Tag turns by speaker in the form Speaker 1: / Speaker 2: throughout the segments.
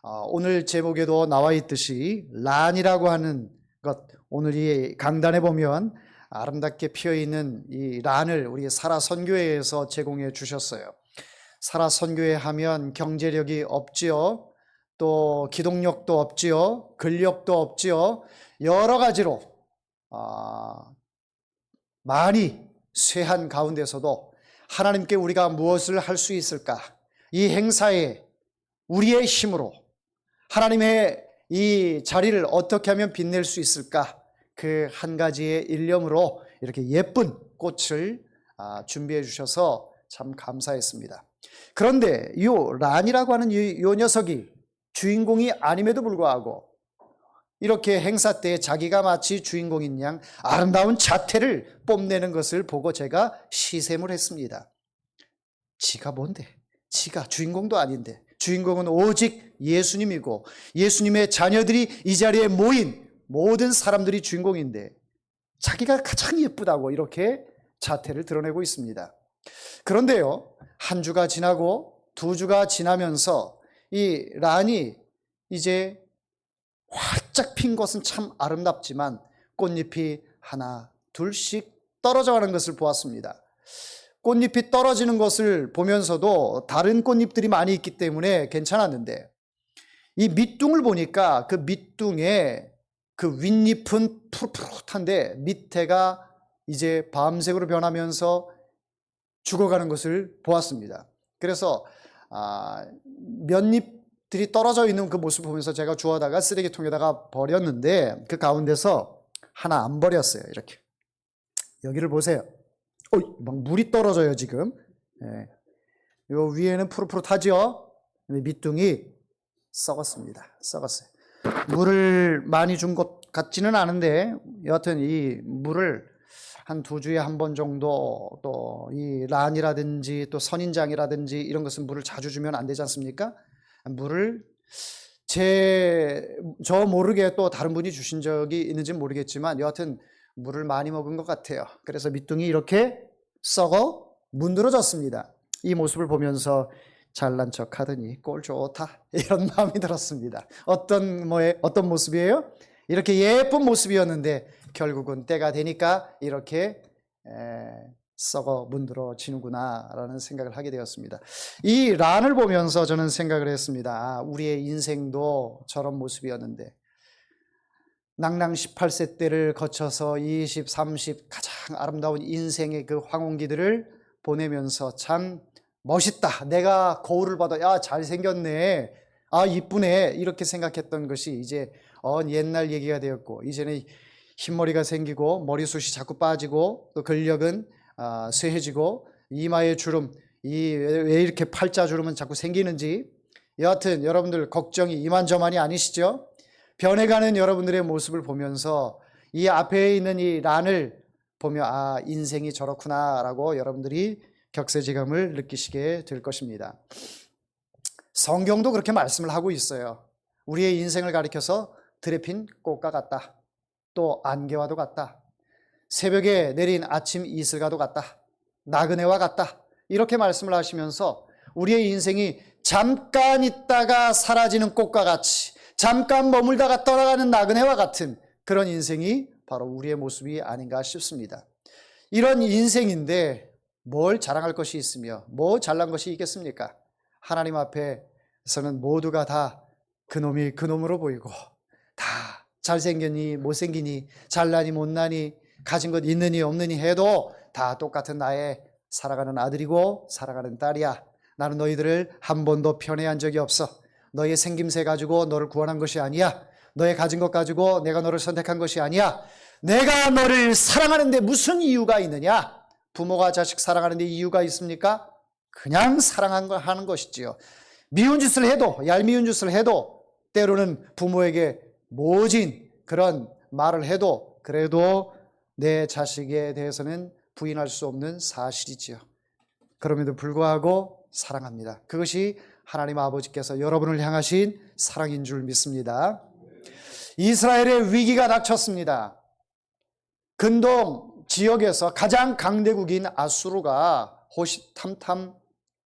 Speaker 1: 오늘 제목에도 나와 있듯이 란이라고 하는 것, 오늘 이 강단에 보면 아름답게 피어있는 이 란을 우리 사라 선교회에서 제공해 주셨어요. 사라 선교회 하면 경제력이 없지요, 또 기동력도 없지요, 근력도 없지요, 여러 가지로 많이 쇠한 가운데서도 하나님께 우리가 무엇을 할 수 있을까? 이 행사에 우리의 힘으로 하나님의 이 자리를 어떻게 하면 빛낼 수 있을까? 그 한 가지의 일념으로 이렇게 예쁜 꽃을 준비해 주셔서 참 감사했습니다. 그런데 이 란이라고 하는 이 녀석이 주인공이 아님에도 불구하고 이렇게 행사 때 자기가 마치 주인공인 양 아름다운 자태를 뽐내는 것을 보고 제가 시샘을 했습니다. 지가 뭔데? 지가 주인공도 아닌데. 주인공은 오직 예수님이고 예수님의 자녀들이 이 자리에 모인 모든 사람들이 주인공인데 자기가 가장 예쁘다고 이렇게 자태를 드러내고 있습니다. 그런데요, 한 주가 지나고 두 주가 지나면서 이 란이 이제 활짝 핀 것은 참 아름답지만 꽃잎이 하나 둘씩 떨어져가는 것을 보았습니다. 꽃잎이 떨어지는 것을 보면서도 다른 꽃잎들이 많이 있기 때문에 괜찮았는데 이 밑둥을 보니까 그 밑둥에 그 윗잎은 푸릇푸릇한데 밑에가 이제 밤색으로 변하면서 죽어가는 것을 보았습니다. 그래서 몇 잎들이 떨어져 있는 그 모습을 보면서 제가 주워다가 쓰레기통에다가 버렸는데 그 가운데서 하나 안 버렸어요. 이렇게 여기를 보세요. 막 물이 떨어져요 지금. 요 위에는 푸릇푸릇하죠. 밑둥이 썩었습니다. 썩었어요. 물을 많이 준 것 같지는 않은데 여하튼 이 물을 한 두 주에 한 번 정도, 또 이 란이라든지 또 선인장이라든지 이런 것은 물을 자주 주면 안 되지 않습니까? 물을 저 모르게 또 다른 분이 주신 적이 있는지는 모르겠지만 여하튼 물을 많이 먹은 것 같아요. 그래서 밑둥이 이렇게 썩어 문드러졌습니다. 이 모습을 보면서 잘난 척 하더니 꼴 좋다 이런 마음이 들었습니다. 어떤 모습이에요? 이렇게 예쁜 모습이었는데 결국은 때가 되니까 이렇게 썩어 문드러지는구나 라는 생각을 하게 되었습니다. 이 란을 보면서 저는 생각을 했습니다. 우리의 인생도 저런 모습이었는데 낭낭 18세 때를 거쳐서 20, 30 가장 아름다운 인생의 그 황혼기들을 보내면서 참 멋있다. 내가 거울을 봐도 야 잘생겼네. 이쁘네. 이렇게 생각했던 것이 이제 옛날 얘기가 되었고 이제는 흰머리가 생기고 머리숱이 자꾸 빠지고 또 근력은 쇠해지고 이마의 주름, 왜 이렇게 팔자주름은 자꾸 생기는지 여하튼 여러분들 걱정이 이만저만이 아니시죠? 변해가는 여러분들의 모습을 보면서 이 앞에 있는 이 란을 보며 인생이 저렇구나 라고 여러분들이 격세지감을 느끼시게 될 것입니다. 성경도 그렇게 말씀을 하고 있어요. 우리의 인생을 가리켜서 들에 핀 꽃과 같다. 또 안개와도 같다. 새벽에 내린 아침 이슬과도 같다. 나그네와 같다. 이렇게 말씀을 하시면서 우리의 인생이 잠깐 있다가 사라지는 꽃과 같이 잠깐 머물다가 떠나가는 나그네와 같은 그런 인생이 바로 우리의 모습이 아닌가 싶습니다. 이런 인생인데 뭘 자랑할 것이 있으며 뭐 잘난 것이 있겠습니까? 하나님 앞에서는 모두가 다 그놈이 그놈으로 보이고 다 잘생겼니 못생기니 잘나니 못나니 가진 것 있느니 없느니 해도 다 똑같은 나의 살아가는 아들이고 살아가는 딸이야. 나는 너희들을 한 번도 편애한 적이 없어. 너의 생김새 가지고 너를 구원한 것이 아니야. 너의 가진 것 가지고 내가 너를 선택한 것이 아니야. 내가 너를 사랑하는데 무슨 이유가 있느냐? 부모가 자식 사랑하는데 이유가 있습니까? 그냥 사랑하는 것이지요. 미운 짓을 해도 얄미운 짓을 해도 때로는 부모에게 모진 그런 말을 해도 그래도 내 자식에 대해서는 부인할 수 없는 사실이지요. 그럼에도 불구하고 사랑합니다. 그것이 하나님 아버지께서 여러분을 향하신 사랑인 줄 믿습니다. 이스라엘의 위기가 닥쳤습니다. 근동 지역에서 가장 강대국인 아수르가 호시탐탐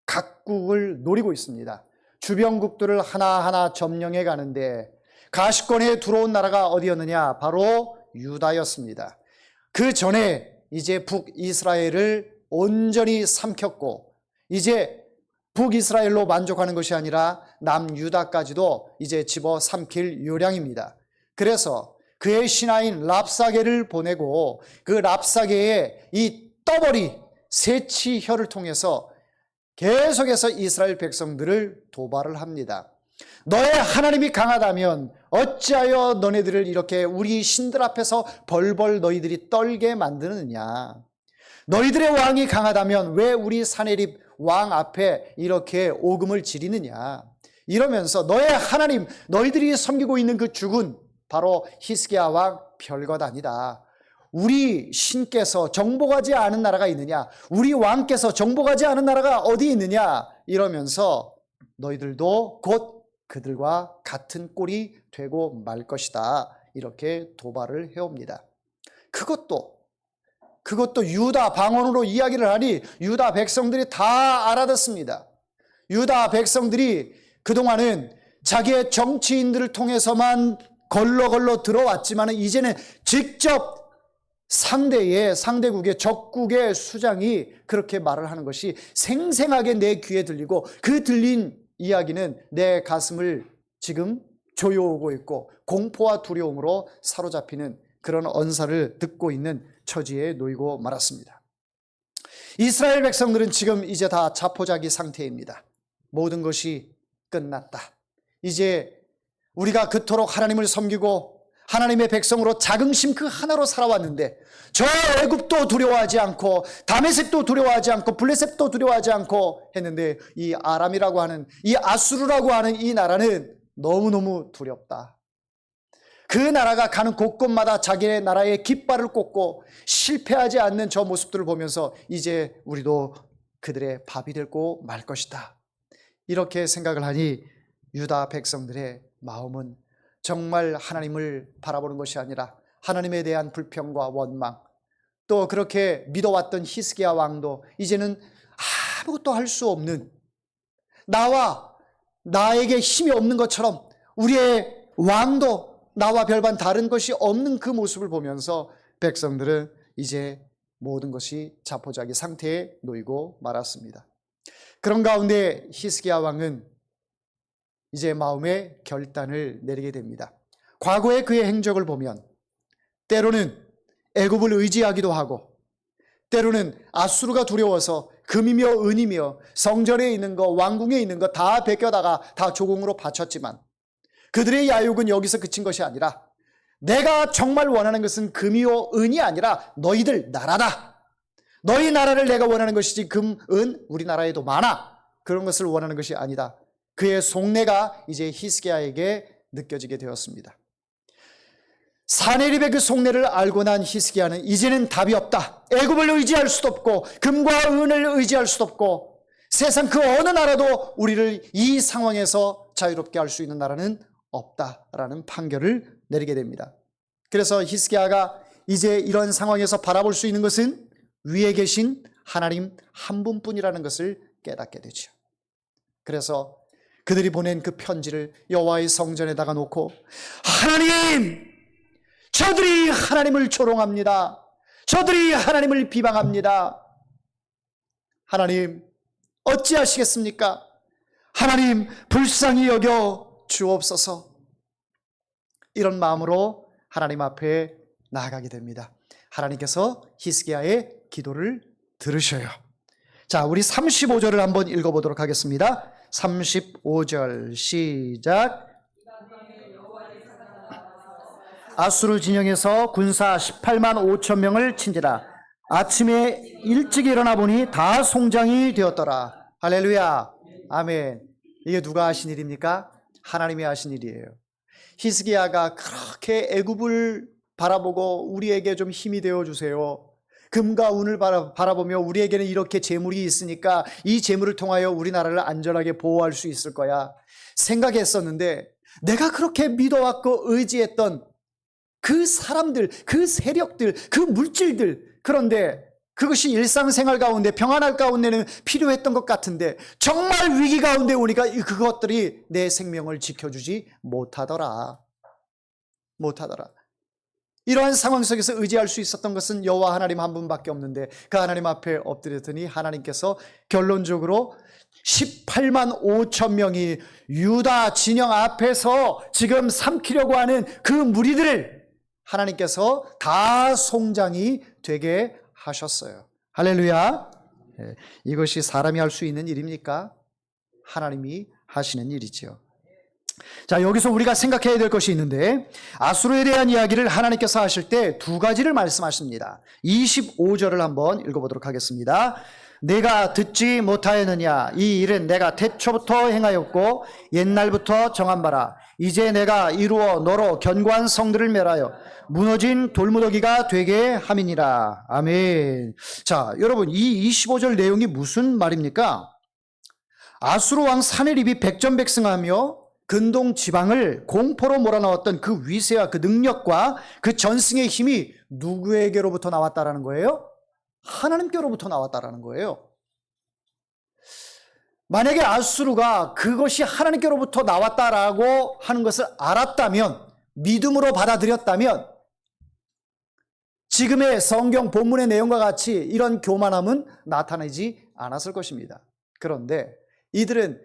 Speaker 1: 각국을 노리고 있습니다. 주변국들을 하나하나 점령해 가는데 가시권에 들어온 나라가 어디였느냐? 바로 유다였습니다. 그 전에 이제 북이스라엘을 온전히 삼켰고 이제 북이스라엘로 만족하는 것이 아니라 남유다까지도 이제 집어삼킬 요량입니다. 그래서 그의 신하인 랍사게를 보내고 그 랍사게의 이 떠벌이 세치혀를 통해서 계속해서 이스라엘 백성들을 도발을 합니다. 너의 하나님이 강하다면 어찌하여 너네들을 이렇게 우리 신들 앞에서 벌벌 너희들이 떨게 만드느냐? 너희들의 왕이 강하다면 왜 우리 사내립 왕 앞에 이렇게 오금을 지리느냐? 이러면서 너의 하나님, 너희들이 섬기고 있는 그 죽은 바로 히스기야 왕 별것 아니다. 우리 신께서 정복하지 않은 나라가 있느냐? 우리 왕께서 정복하지 않은 나라가 어디 있느냐? 이러면서 너희들도 곧 그들과 같은 꼴이 되고 말 것이다. 이렇게 도발을 해옵니다. 그것도 유다 방언으로 이야기를 하니 유다 백성들이 다 알아듣습니다. 유다 백성들이 그동안은 자기의 정치인들을 통해서만 걸러 들어왔지만 이제는 직접 상대국의 적국의 수장이 그렇게 말을 하는 것이 생생하게 내 귀에 들리고 그 들린 이야기는 내 가슴을 지금 조여오고 있고 공포와 두려움으로 사로잡히는 그런 언사를 듣고 있는 처지에 놓이고 말았습니다. 이스라엘 백성들은 지금 이제 다 자포자기 상태입니다. 모든 것이 끝났다. 이제 우리가 그토록 하나님을 섬기고 하나님의 백성으로 자긍심 그 하나로 살아왔는데 저 애굽도 두려워하지 않고 다메섹도 두려워하지 않고 블레셋도 두려워하지 않고 했는데 이 아람이라고 하는 이 아수르라고 하는 이 나라는 너무너무 두렵다. 그 나라가 가는 곳곳마다 자기의 나라의 깃발을 꽂고 실패하지 않는 저 모습들을 보면서 이제 우리도 그들의 밥이 되고 말 것이다. 이렇게 생각을 하니 유다 백성들의 마음은 정말 하나님을 바라보는 것이 아니라 하나님에 대한 불평과 원망, 또 그렇게 믿어왔던 히스기야 왕도 이제는 아무것도 할 수 없는, 나에게 힘이 없는 것처럼 우리의 왕도 나와 별반 다른 것이 없는 그 모습을 보면서 백성들은 이제 모든 것이 자포자기 상태에 놓이고 말았습니다. 그런 가운데 히스기야 왕은 이제 마음의 결단을 내리게 됩니다. 과거의 그의 행적을 보면 때로는 애굽을 의지하기도 하고 때로는 아수르가 두려워서 금이며 은이며 성전에 있는 거, 왕궁에 있는 거 다 베껴다가 다 조공으로 바쳤지만 그들의 야욕은 여기서 그친 것이 아니라 내가 정말 원하는 것은 금이요 은이 아니라 너희들 나라다. 너희 나라를 내가 원하는 것이지 금, 은 우리나라에도 많아. 그런 것을 원하는 것이 아니다. 그의 속내가 이제 히스기야에게 느껴지게 되었습니다. 사내립의 그 속내를 알고 난 히스기야는 이제는 답이 없다. 애굽을 의지할 수도 없고 금과 은을 의지할 수도 없고 세상 그 어느 나라도 우리를 이 상황에서 자유롭게 할 수 있는 나라는 없다라는 판결을 내리게 됩니다. 그래서 히스기야가 이제 이런 상황에서 바라볼 수 있는 것은 위에 계신 하나님 한 분뿐이라는 것을 깨닫게 되죠. 그래서 그들이 보낸 그 편지를 여호와의 성전에다가 놓고 하나님, 저들이 하나님을 조롱합니다. 저들이 하나님을 비방합니다. 하나님 어찌하시겠습니까? 하나님 불쌍히 여겨 주옵소서. 이런 마음으로 하나님 앞에 나아가게 됩니다. 하나님께서 히스기야의 기도를 들으셔요. 자, 우리 35절을 한번 읽어보도록 하겠습니다. 35절 시작. 아수르 진영에서 군사 18만 5천 명을 친지라. 아침에 일찍 일어나 보니 다 송장이 되었더라. 할렐루야. 아멘. 이게 누가 하신 일입니까? 하나님이 하신 일이에요. 히스기야가 그렇게 애굽을 바라보고 우리에게 좀 힘이 되어주세요. 금과 은을 바라보며 우리에게는 이렇게 재물이 있으니까 이 재물을 통하여 우리나라를 안전하게 보호할 수 있을 거야 생각했었는데, 내가 그렇게 믿어왔고 의지했던 그 사람들, 그 세력들, 그 물질들, 그런데 그것이 일상생활 가운데 평안할 가운데는 필요했던 것 같은데 정말 위기 가운데 오니까 그것들이 내 생명을 지켜주지 못하더라. 이러한 상황 속에서 의지할 수 있었던 것은 여호와 하나님 한 분밖에 없는데 그 하나님 앞에 엎드렸더니 하나님께서 결론적으로 18만 5천 명이 유다 진영 앞에서 지금 삼키려고 하는 그 무리들을 하나님께서 다 송장이 되게 하셨어요. 할렐루야. 이것이 사람이 할 수 있는 일입니까? 하나님이 하시는 일이지요. 자, 여기서 우리가 생각해야 될 것이 있는데 아수르에 대한 이야기를 하나님께서 하실 때 두 가지를 말씀하십니다. 25절을 한번 읽어보도록 하겠습니다. 내가 듣지 못하였느냐? 이 일은 내가 태초부터 행하였고 옛날부터 정한 바라. 이제 내가 이루어 너로 견고한 성들을 멸하여 무너진 돌무더기가 되게 함이니라. 아멘. 자, 여러분, 이 25절 내용이 무슨 말입니까? 아수르 왕 사네립이 백전백승하며 근동 지방을 공포로 몰아넣었던 그 위세와 그 능력과 그 전승의 힘이 누구에게로부터 나왔다라는 거예요? 하나님께로부터 나왔다라는 거예요. 만약에 아수르가 그것이 하나님께로부터 나왔다라고 하는 것을 알았다면, 믿음으로 받아들였다면 지금의 성경 본문의 내용과 같이 이런 교만함은 나타나지 않았을 것입니다. 그런데 이들은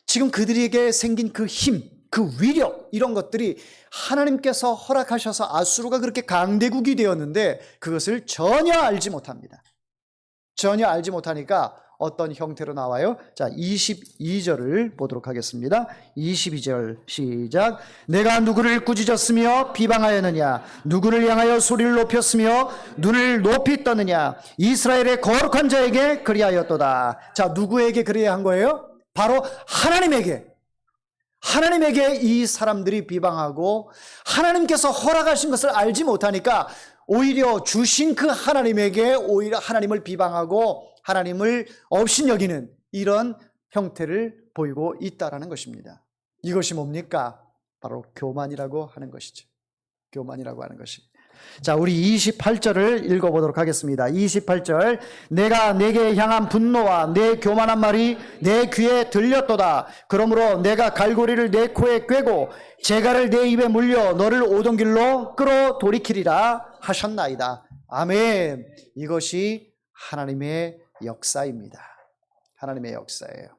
Speaker 1: 지금 그들에게 생긴 그 힘, 그 위력, 이런 것들이 하나님께서 허락하셔서 아수르가 그렇게 강대국이 되었는데 그것을 전혀 알지 못합니다. 전혀 알지 못하니까 어떤 형태로 나와요? 자, 22절을 보도록 하겠습니다. 22절 시작. 내가 누구를 꾸짖었으며 비방하였느냐? 누구를 향하여 소리를 높였으며 눈을 높이 떴느냐? 이스라엘의 거룩한 자에게 그리하였도다. 자, 누구에게 그리한 거예요? 바로 하나님에게 이 사람들이 비방하고 하나님께서 허락하신 것을 알지 못하니까 오히려 주신 그 하나님에게 오히려 하나님을 비방하고 하나님을 업신여기는 이런 형태를 보이고 있다라는 것입니다. 이것이 뭡니까? 바로 교만이라고 하는 것이죠. 교만이라고 하는 것입니다. 자, 우리 28절을 읽어보도록 하겠습니다. 28절. 내가 내게 향한 분노와 내 교만한 말이 내 귀에 들렸도다. 그러므로 내가 갈고리를 내 코에 꿰고 재갈을 내 입에 물려 너를 오던 길로 끌어 돌이키리라 하셨나이다. 아멘. 이것이 하나님의 역사입니다. 하나님의 역사예요.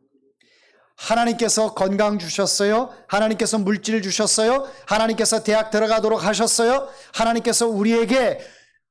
Speaker 1: 하나님께서 건강 주셨어요. 하나님께서 물질 주셨어요. 하나님께서 대학 들어가도록 하셨어요. 하나님께서 우리에게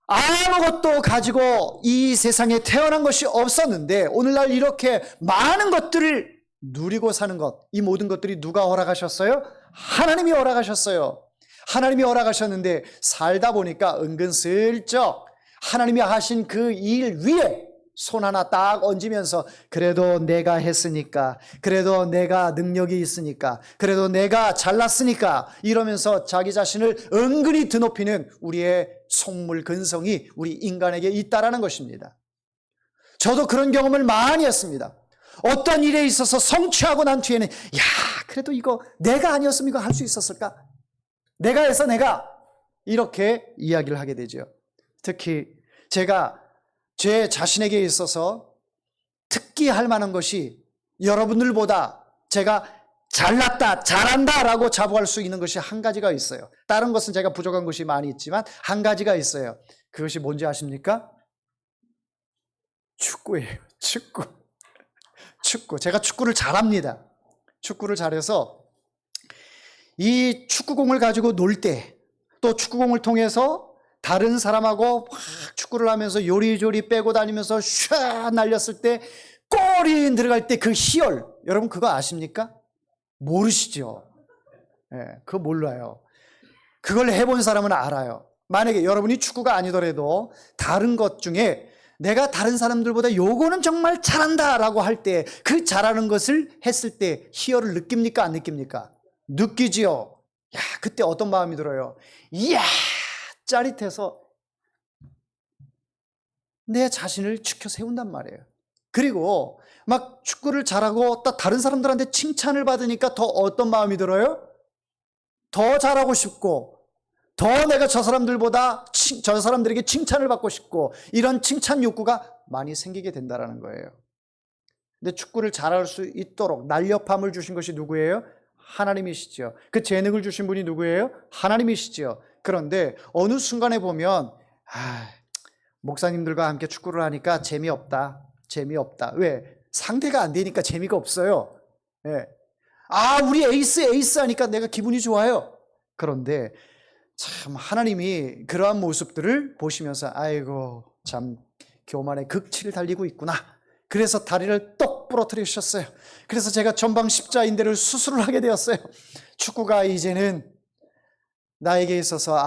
Speaker 1: 아무것도 가지고 이 세상에 태어난 것이 없었는데 오늘날 이렇게 많은 것들을 누리고 사는 것, 이 모든 것들이 누가 허락하셨어요? 하나님이 허락하셨어요. 하나님이 허락하셨는데 살다 보니까 은근슬쩍 하나님이 하신 그 일 위에 손 하나 딱 얹으면서 그래도 내가 했으니까, 그래도 내가 능력이 있으니까, 그래도 내가 잘났으니까 이러면서 자기 자신을 은근히 드높이는 우리의 속물 근성이 우리 인간에게 있다라는 것입니다. 저도 그런 경험을 많이 했습니다. 어떤 일에 있어서 성취하고 난 뒤에는 야, 그래도 이거 내가 아니었으면 이거 할 수 있었을까? 내가 해서 내가 이렇게 이야기를 하게 되죠. 특히 제가 제 자신에게 있어서 특기할 만한 것이 여러분들보다 제가 잘났다, 잘한다 라고 자부할 수 있는 것이 한 가지가 있어요. 다른 것은 제가 부족한 것이 많이 있지만 한 가지가 있어요. 그것이 뭔지 아십니까? 축구예요. 축구. 제가 축구를 잘합니다. 축구를 잘해서 이 축구공을 가지고 놀 때 또 축구공을 통해서 다른 사람하고 막 축구를 하면서 요리조리 빼고 다니면서 샤 날렸을 때 골이 들어갈 때 그 희열, 여러분 그거 아십니까? 모르시죠? 그거 몰라요. 그걸 해본 사람은 알아요. 만약에 여러분이 축구가 아니더라도 다른 것 중에 내가 다른 사람들보다 요거는 정말 잘한다라고 할 때 그 잘하는 것을 했을 때 희열을 느낍니까? 안 느낍니까? 느끼지요. 야, 그때 어떤 마음이 들어요? 이야, 짜릿해서 내 자신을 지켜 세운단 말이에요. 그리고 막 축구를 잘하고 또 다른 사람들한테 칭찬을 받으니까 더 어떤 마음이 들어요? 더 잘하고 싶고 더 내가 저 사람들보다 저 사람들에게 칭찬을 받고 싶고 이런 칭찬 욕구가 많이 생기게 된다는 거예요. 근데 축구를 잘할 수 있도록 날렵함을 주신 것이 누구예요? 하나님이시죠. 그 재능을 주신 분이 누구예요? 하나님이시죠. 그런데 어느 순간에 보면 목사님들과 함께 축구를 하니까 재미없다. 왜? 상대가 안 되니까 재미가 없어요. 예. 우리 에이스 하니까 내가 기분이 좋아요. 그런데 참 하나님이 그러한 모습들을 보시면서 아이고 참 교만의 극치를 달리고 있구나. 그래서 다리를 똑 부러뜨리셨어요. 그래서 제가 전방 십자인대를 수술을 하게 되었어요. 축구가 이제는 나에게 있어서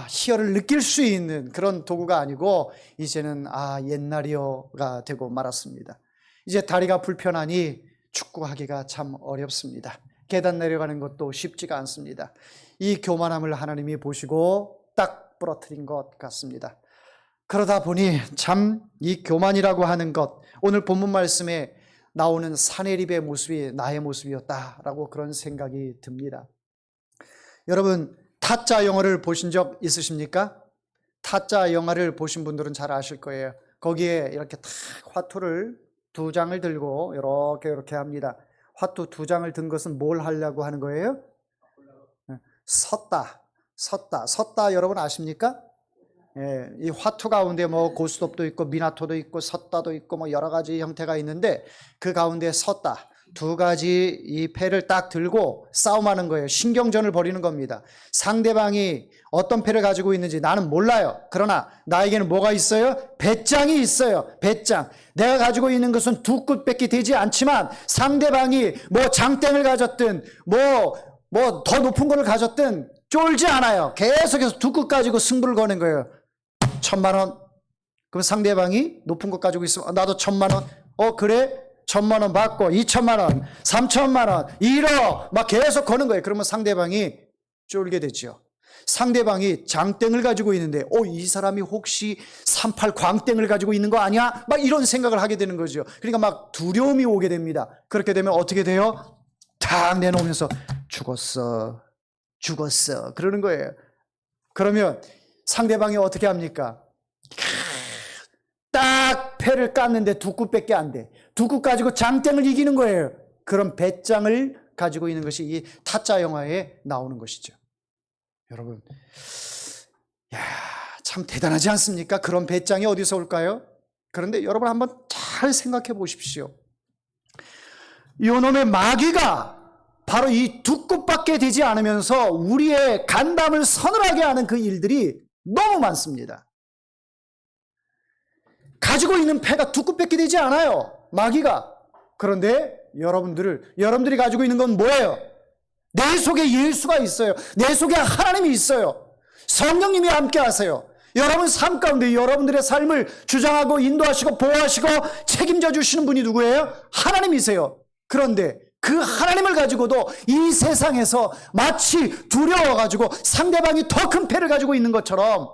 Speaker 1: 희열을 느낄 수 있는 그런 도구가 아니고 이제는 옛날이여가 되고 말았습니다. 이제 다리가 불편하니 축구하기가 참 어렵습니다. 계단 내려가는 것도 쉽지가 않습니다. 이 교만함을 하나님이 보시고 딱 부러뜨린 것 같습니다. 그러다 보니 참 이 교만이라고 하는 것, 오늘 본문 말씀에 나오는 사내립의 모습이 나의 모습이었다라고 그런 생각이 듭니다. 여러분 타짜 영화를 보신 적 있으십니까? 타짜 영화를 보신 분들은 잘 아실 거예요. 거기에 이렇게 탁 화투를 2장을 들고 이렇게 합니다. 화투 2장을 든 것은 뭘 하려고 하는 거예요? 섰다 여러분 아십니까? 예, 이 화투 가운데 뭐 고스톱도 있고 미나토도 있고 섰다도 있고 뭐 여러 가지 형태가 있는데 그 가운데 섰다 2가지 이 패를 딱 들고 싸움하는 거예요. 신경전을 벌이는 겁니다. 상대방이 어떤 패를 가지고 있는지 나는 몰라요. 그러나 나에게는 뭐가 있어요? 배짱이 있어요. 배짱. 내가 가지고 있는 것은 2끝밖에 되지 않지만 상대방이 뭐 장땡을 가졌든 뭐 더 높은 거를 가졌든 쫄지 않아요. 계속해서 2끝 가지고 승부를 거는 거예요. 1,000,000원. 그럼 상대방이 높은 것 가지고 있으면 나도 1,000,000원. 그래? 1,000,000원 받고 2,000,000원, 3,000,000원, 1억 막 계속 거는 거예요. 그러면 상대방이 쫄게 되죠. 상대방이 장땡을 가지고 있는데 이 사람이 혹시 38 광땡을 가지고 있는 거 아니야? 막 이런 생각을 하게 되는 거죠. 그러니까 막 두려움이 오게 됩니다. 그렇게 되면 어떻게 돼요? 탁 내놓으면서 죽었어 그러는 거예요. 그러면 상대방이 어떻게 합니까? 딱 패를 깠는데 2끝밖에 안 돼. 2끝 가지고 장땡을 이기는 거예요. 그런 배짱을 가지고 있는 것이 이 타짜 영화에 나오는 것이죠. 여러분, 참 대단하지 않습니까? 그런 배짱이 어디서 올까요? 그런데 여러분 한번 잘 생각해 보십시오. 이놈의 마귀가 바로 이 2끝밖에 되지 않으면서 우리의 간담을 서늘하게 하는 그 일들이 너무 많습니다. 가지고 있는 패가 2끝밖에 되지 않아요. 마귀가. 그런데 여러분들이 가지고 있는 건 뭐예요? 내 속에 예수가 있어요. 내 속에 하나님이 있어요. 성령님이 함께 하세요. 여러분 삶 가운데 여러분들의 삶을 주장하고 인도하시고 보호하시고 책임져 주시는 분이 누구예요? 하나님이세요. 그런데 그 하나님을 가지고도 이 세상에서 마치 두려워가지고 상대방이 더 큰 패를 가지고 있는 것처럼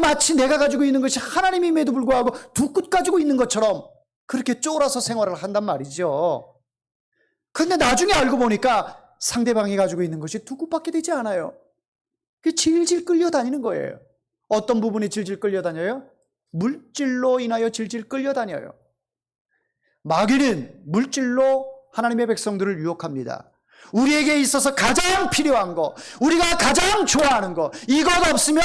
Speaker 1: 마치 내가 가지고 있는 것이 하나님임에도 불구하고 2끝 가지고 있는 것처럼 그렇게 쫄아서 생활을 한단 말이죠. 근데 나중에 알고 보니까 상대방이 가지고 있는 것이 2끝밖에 되지 않아요. 그 질질 끌려다니는 거예요. 어떤 부분이 질질 끌려다녀요? 물질로 인하여 질질 끌려다녀요. 마귀는 물질로 하나님의 백성들을 유혹합니다. 우리에게 있어서 가장 필요한 거, 우리가 가장 좋아하는 거, 이것 없으면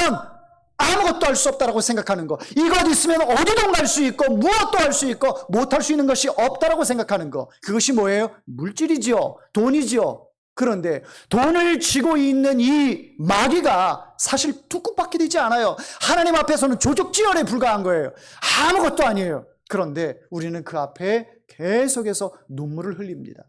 Speaker 1: 아무것도 할 수 없다라고 생각하는 거, 이것 있으면 어디든 갈 수 있고 무엇도 할 수 있고 못할 수 있는 것이 없다라고 생각하는 거, 그것이 뭐예요? 물질이지요. 돈이지요. 그런데 돈을 쥐고 있는 이 마귀가 사실 2끝밖에 되지 않아요. 하나님 앞에서는 조족지혈에 불과한 거예요. 아무것도 아니에요. 그런데 우리는 그 앞에 계속해서 눈물을 흘립니다.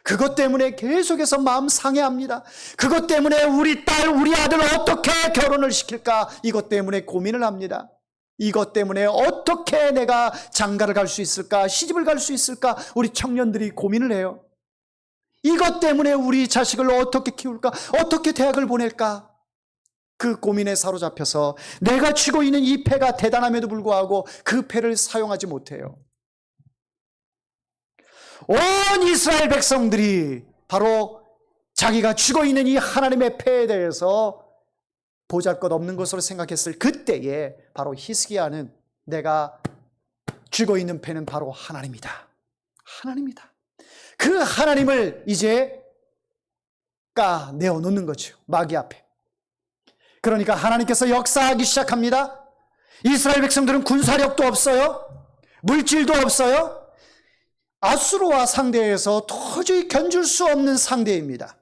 Speaker 1: 그것 때문에 계속해서 마음 상해합니다. 그것 때문에 우리 딸, 우리 아들 어떻게 결혼을 시킬까? 이것 때문에 고민을 합니다. 이것 때문에 어떻게 내가 장가를 갈 수 있을까? 시집을 갈 수 있을까? 우리 청년들이 고민을 해요. 이것 때문에 우리 자식을 어떻게 키울까? 어떻게 대학을 보낼까? 그 고민에 사로잡혀서 내가 쥐고 있는 이 패가 대단함에도 불구하고 그 패를 사용하지 못해요. 온 이스라엘 백성들이 바로 자기가 죽어있는 이 하나님의 패에 대해서 보잘것없는 것으로 생각했을 그때에 바로 히스기야는 내가 죽어있는 패는 바로 하나님이다. 하나님이다. 그 하나님을 이제 내어놓는 거죠. 마귀 앞에. 그러니까 하나님께서 역사하기 시작합니다. 이스라엘 백성들은 군사력도 없어요. 물질도 없어요. 아수르와 상대해서 도저히 견줄 수 없는 상대입니다.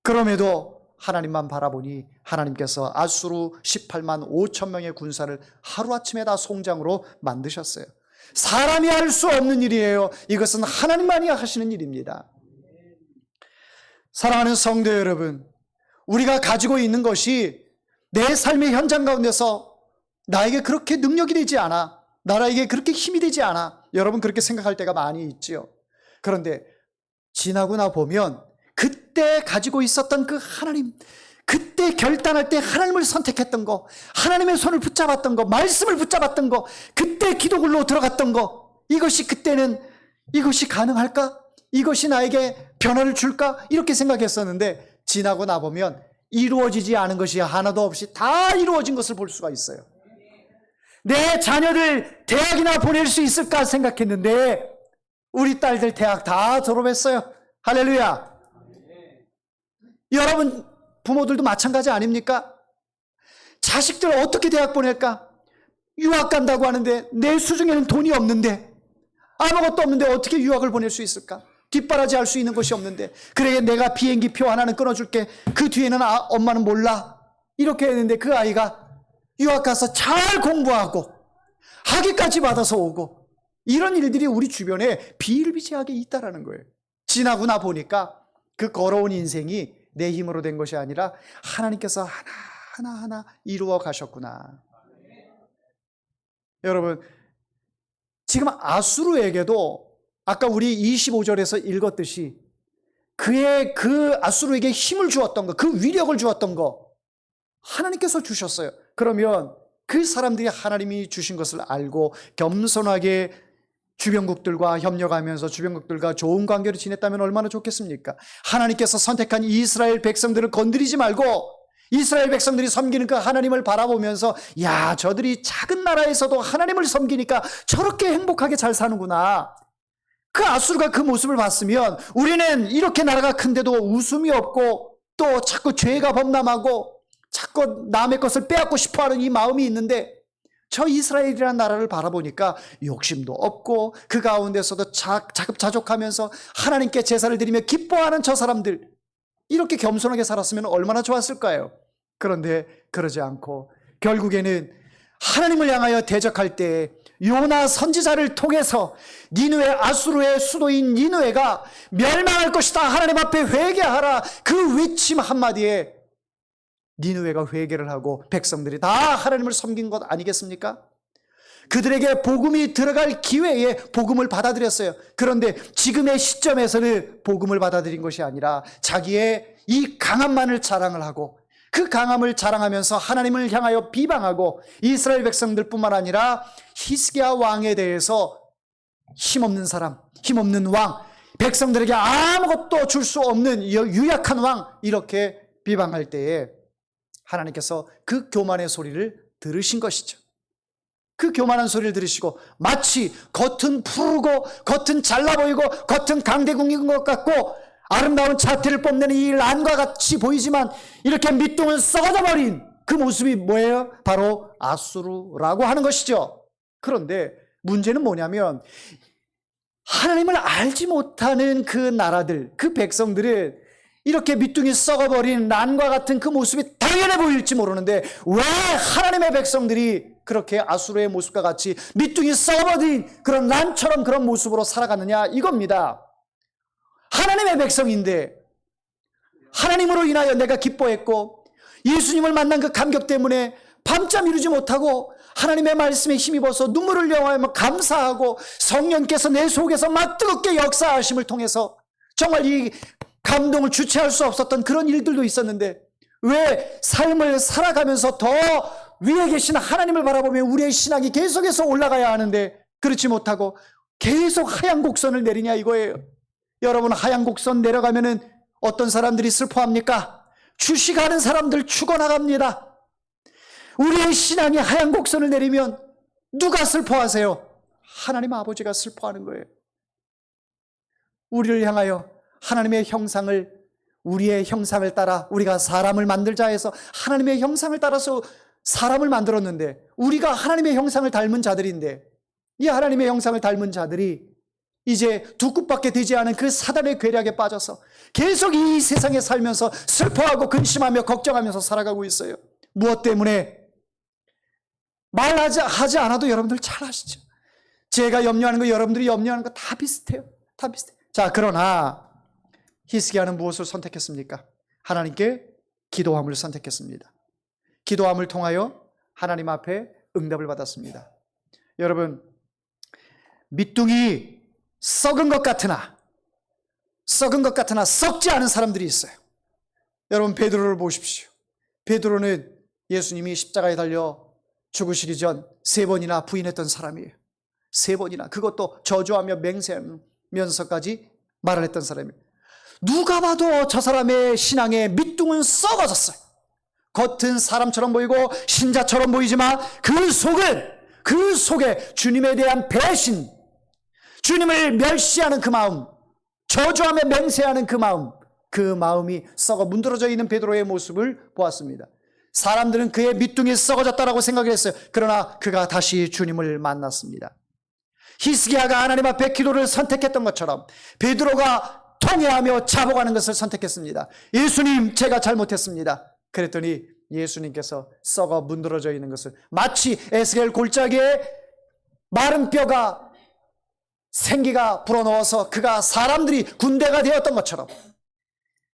Speaker 1: 그럼에도 하나님만 바라보니 하나님께서 아수르 18만 5천 명의 군사를 하루아침에 다 송장으로 만드셨어요. 사람이 할 수 없는 일이에요. 이것은 하나님만이 하시는 일입니다. 사랑하는 성도 여러분, 우리가 가지고 있는 것이 내 삶의 현장 가운데서 나에게 그렇게 능력이 되지 않아, 나에게 그렇게 힘이 되지 않아, 여러분 그렇게 생각할 때가 많이 있지요. 그런데 지나고 나 보면 그때 가지고 있었던 그 하나님, 그때 결단할 때 하나님을 선택했던 거, 하나님의 손을 붙잡았던 거, 말씀을 붙잡았던 거, 그때 기도굴로 들어갔던 거, 이것이 그때는 이것이 가능할까? 이것이 나에게 변화를 줄까? 이렇게 생각했었는데 지나고 나보면 이루어지지 않은 것이 하나도 없이 다 이루어진 것을 볼 수가 있어요. 내 자녀들 대학이나 보낼 수 있을까 생각했는데 우리 딸들 대학 다 졸업했어요. 할렐루야. 여러분 부모들도 마찬가지 아닙니까? 자식들 어떻게 대학 보낼까? 유학 간다고 하는데 내 수중에는 돈이 없는데, 아무것도 없는데 어떻게 유학을 보낼 수 있을까? 뒷바라지 할 수 있는 것이 없는데, 그래 내가 비행기 표 하나는 끊어줄게, 그 뒤에는 엄마는 몰라, 이렇게 했는데 그 아이가 유학 가서 잘 공부하고 학위까지 받아서 오고, 이런 일들이 우리 주변에 비일비재하게 있다라는 거예요. 지나고 나 보니까 그 걸어온 인생이 내 힘으로 된 것이 아니라 하나님께서 하나하나 이루어 가셨구나. 여러분, 지금 아수르에게도 아까 우리 25절에서 읽었듯이 그의 그 아수르에게 힘을 주었던 거, 그 위력을 주었던 거 하나님께서 주셨어요. 그러면 그 사람들이 하나님이 주신 것을 알고 겸손하게 주변국들과 협력하면서 주변국들과 좋은 관계를 지냈다면 얼마나 좋겠습니까? 하나님께서 선택한 이스라엘 백성들을 건드리지 말고 이스라엘 백성들이 섬기는 그 하나님을 바라보면서, 야, 저들이 작은 나라에서도 하나님을 섬기니까 저렇게 행복하게 잘 사는구나. 그 아수르가 그 모습을 봤으면 우리는 이렇게 나라가 큰데도 웃음이 없고 또 자꾸 죄가 범람하고 자꾸 남의 것을 빼앗고 싶어하는 이 마음이 있는데, 저 이스라엘이라는 나라를 바라보니까 욕심도 없고 그 가운데서도 자급자족하면서 하나님께 제사를 드리며 기뻐하는 저 사람들, 이렇게 겸손하게 살았으면 얼마나 좋았을까요? 그런데 그러지 않고 결국에는 하나님을 향하여 대적할 때 요나 선지자를 통해서 니느웨, 아수르의 수도인 니느웨가 멸망할 것이다, 하나님 앞에 회개하라, 그 외침 한마디에 니느웨가 회개를 하고 백성들이 다 하나님을 섬긴 것 아니겠습니까? 그들에게 복음이 들어갈 기회에 복음을 받아들였어요. 그런데 지금의 시점에서는 복음을 받아들인 것이 아니라 자기의 이 강함만을 자랑을 하고, 그 강함을 자랑하면서 하나님을 향하여 비방하고, 이스라엘 백성들뿐만 아니라 히스기야 왕에 대해서 힘없는 사람, 힘없는 왕, 백성들에게 아무것도 줄 수 없는 유약한 왕, 이렇게 비방할 때에 하나님께서 그 교만의 소리를 들으신 것이죠. 그 교만한 소리를 들으시고 마치 겉은 푸르고 겉은 잘나 보이고 겉은 강대국인 것 같고 아름다운 자태를 뽐내는 이 란과 같이 보이지만 이렇게 밑둥을 썩어져 버린 그 모습이 뭐예요? 바로 아수르라고 하는 것이죠. 그런데 문제는 뭐냐면 하나님을 알지 못하는 그 나라들, 그 백성들은 이렇게 밑둥이 썩어버린 란과 같은 그 모습이 당연해 보일지 모르는데 왜 하나님의 백성들이 그렇게 아수르의 모습과 같이 밑둥이 썩어버린 그런 란처럼 그런 모습으로 살아갔느냐, 이겁니다. 하나님의 백성인데 하나님으로 인하여 내가 기뻐했고 예수님을 만난 그 감격 때문에 밤잠 이루지 못하고 하나님의 말씀에 힘입어서 눈물을 흘려하며 감사하고 성령께서 내 속에서 막 뜨겁게 역사하심을 통해서 정말 이 감동을 주체할 수 없었던 그런 일들도 있었는데, 왜 삶을 살아가면서 더 위에 계신 하나님을 바라보며 우리의 신앙이 계속해서 올라가야 하는데 그렇지 못하고 계속 하얀 곡선을 내리냐 이거예요. 여러분, 하얀 곡선 내려가면은 어떤 사람들이 슬퍼합니까? 주식하는 사람들 죽어나갑니다. 우리의 신앙이 하얀 곡선을 내리면 누가 슬퍼하세요? 하나님 아버지가 슬퍼하는 거예요. 우리를 향하여 하나님의 형상을, 우리의 형상을 따라 우리가 사람을 만들자 해서 하나님의 형상을 따라서 사람을 만들었는데, 우리가 하나님의 형상을 닮은 자들인데, 이 하나님의 형상을 닮은 자들이 이제 두 끝밖에 되지 않은 그 사단의 괴략에 빠져서 계속 이 세상에 살면서 슬퍼하고 근심하며 걱정하면서 살아가고 있어요. 무엇 때문에? 말하지 않아도 여러분들 잘 아시죠? 제가 염려하는 거, 여러분들이 염려하는 거 다 비슷해요. 다 비슷해요. 자, 그러나 히스기야는 무엇을 선택했습니까? 하나님께 기도함을 선택했습니다. 기도함을 통하여 하나님 앞에 응답을 받았습니다. 여러분, 밑둥이 썩은 것 같으나 썩지 않은 사람들이 있어요. 여러분, 베드로를 보십시오. 베드로는 예수님이 십자가에 달려 죽으시기 전 3번이나 부인했던 사람이에요. 3번이나, 그것도 저주하며 맹세하면서까지 말을 했던 사람이에요. 누가 봐도 저 사람의 신앙의 밑둥은 썩어졌어요. 겉은 사람처럼 보이고 신자처럼 보이지만 그 속에 주님에 대한 배신, 주님을 멸시하는 그 마음, 저주하며 맹세하는 그 마음이 썩어 문드러져 있는 베드로의 모습을 보았습니다. 사람들은 그의 밑둥이 썩어졌다라고 생각을 했어요. 그러나 그가 다시 주님을 만났습니다. 히스기야가 하나님 앞에 기도를 선택했던 것처럼 베드로가 통회하며 자복하는 것을 선택했습니다. 예수님, 제가 잘못했습니다. 그랬더니 예수님께서 썩어 문드러져 있는 것을, 마치 에스겔 골짜기에 마른 뼈가 생기가 불어넣어서 그가 사람들이 군대가 되었던 것처럼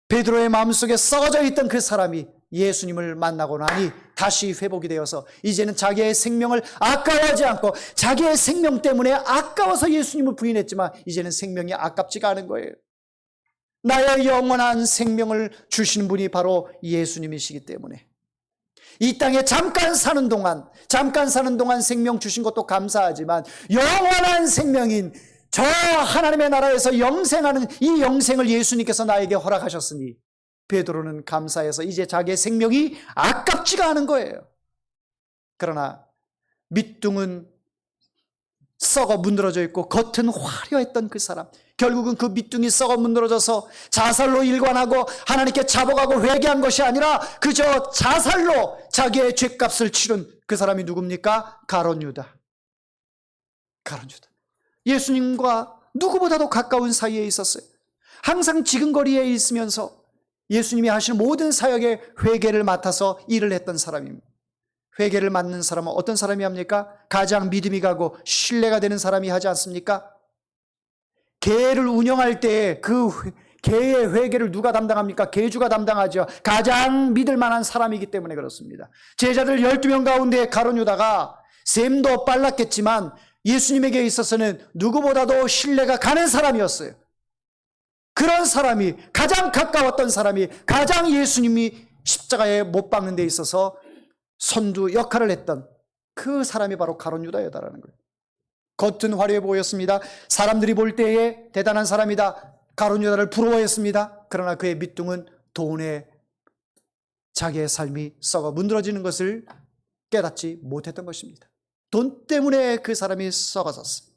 Speaker 1: 베드로의 마음속에 썩어져 있던 그 사람이 예수님을 만나고 나니 다시 회복이 되어서 이제는 자기의 생명을 아까워하지 않고, 자기의 생명 때문에 아까워서 예수님을 부인했지만 이제는 생명이 아깝지가 않은 거예요. 나의 영원한 생명을 주시는 분이 바로 예수님이시기 때문에 이 땅에 잠깐 사는 동안 생명 주신 것도 감사하지만 영원한 생명인 저 하나님의 나라에서 영생하는 이 영생을 예수님께서 나에게 허락하셨으니 베드로는 감사해서 이제 자기의 생명이 아깝지가 않은 거예요. 그러나 밑둥은 썩어 문드러져 있고 겉은 화려했던 그 사람, 결국은 그 밑둥이 썩어 문드러져서 자살로 일관하고 하나님께 자복하고 회개한 것이 아니라 그저 자살로 자기의 죗값을 치른 그 사람이 누굽니까? 가룟 유다. 예수님과 누구보다도 가까운 사이에 있었어요. 항상 지근거리에 있으면서 예수님이 하시는 모든 사역의 회개를 맡아서 일을 했던 사람입니다. 회개를 맡는 사람은 어떤 사람이 합니까? 가장 믿음이 가고 신뢰가 되는 사람이 하지 않습니까? 개를 운영할 때 그 개의 회개를 누가 담당합니까? 개주가 담당하죠. 가장 믿을 만한 사람이기 때문에 그렇습니다. 제자들 12명 가운데 가룟 유다가 셈도 빨랐겠지만 예수님에게 있어서는 누구보다도 신뢰가 가는 사람이었어요. 그런 사람이, 가장 가까웠던 사람이, 가장 예수님이 십자가에 못 박는 데 있어서 선두 역할을 했던 그 사람이 바로 가룟 유다였다라는 거예요. 겉은 화려해 보였습니다. 사람들이 볼 때에 대단한 사람이다, 가룟 유다를 부러워했습니다. 그러나 그의 밑둥은 돈에 자기의 삶이 썩어 문드러지는 것을 깨닫지 못했던 것입니다. 돈 때문에 그 사람이 썩어졌어요.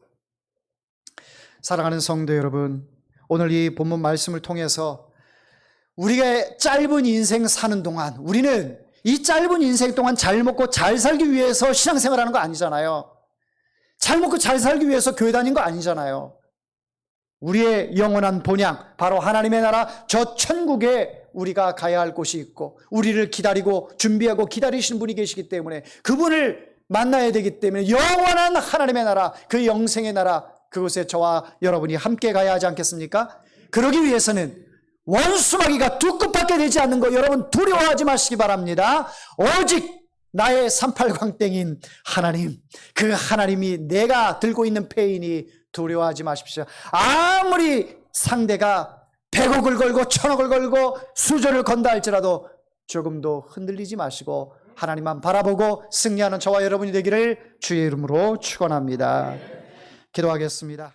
Speaker 1: 사랑하는 성도 여러분, 오늘 이 본문 말씀을 통해서 우리가 짧은 인생 사는 동안, 우리는 이 짧은 인생 동안 잘 먹고 잘 살기 위해서 신앙생활하는 거 아니잖아요. 잘 먹고 잘 살기 위해서 교회 다닌 거 아니잖아요. 우리의 영원한 본향, 바로 하나님의 나라, 저 천국에 우리가 가야 할 곳이 있고 우리를 기다리고 준비하고 기다리시는 분이 계시기 때문에 그분을 만나야 되기 때문에 영원한 하나님의 나라, 그 영생의 나라, 그곳에 저와 여러분이 함께 가야 하지 않겠습니까? 그러기 위해서는 원수마귀가 두 끝밖에 되지 않는 거 여러분 두려워하지 마시기 바랍니다. 오직 나의 삼팔광땡인 하나님, 그 하나님이 내가 들고 있는 패인이 두려워하지 마십시오. 아무리 상대가 100억을 걸고 1000억을 걸고 수조를 건다 할지라도 조금도 흔들리지 마시고 하나님만 바라보고 승리하는 저와 여러분이 되기를 주의 이름으로 축원합니다. 기도하겠습니다.